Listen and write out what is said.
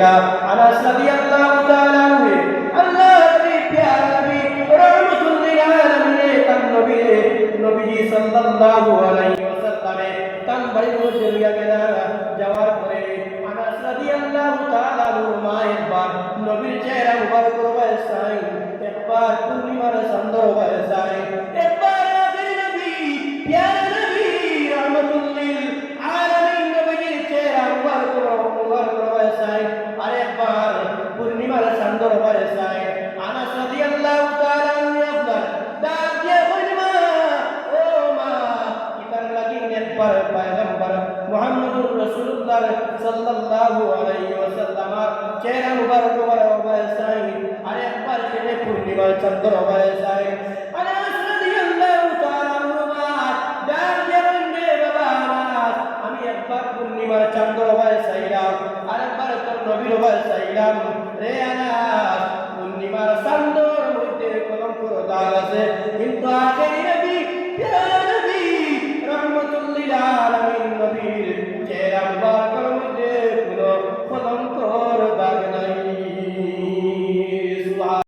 গেলা আনাস রাদিয়াল্লাহু তাআলা আনহু আল্লাহ নবী প্যারা নবী রাহমাতুল লিল আলামিন তান নবী নবীজি সাল্লাল্লাহু আলাইহি ওয়াসাল্লামে তান বাড়ির মধ্যে লইয়া গেলা যাওয়ার পরে আনাস রাদিয়াল্লাহু তাআলা আনহু মা একবার নবীর চেহারা মুবারক রবাসাই একবার পূর্ণিমার চন্দ্র রবাসাই একবার নবী প্যারা নবী রাহমাতুল লিল আলামিন নবীর চেহারা মুবারক রবাসাই আর একবার পূর্ণিমার চন্দ্র রবাসাই আনাস রাদিয়াল্লাহু তাআলা আনহু একবার ডাক দিয়ে কইল মা ও মা ইতার লাগি একবার পয়গম্বর মুহাম্মদুর রাসূলুল্লাহ সাল্লাল্লাহু আলাইহি ওয়াসাল্লাম চেহারা মুবারক রবাসাই আর একবার সেনে পূর্ণিমার চন্দ্র রবাসাই আনাস রাদিয়াল্লাহু তাআলা আনহু ডাক দিয়ে কইল বাবা আনাস আমি একবার পূর্ণিমার চন্দ্র রবাসাইলাম আর একবার তোর নবীর রবাসাইলাম রে আনাস পূর্ণিমার চন্দ্রের মধ্যে কলঙ্ক দাগ আছে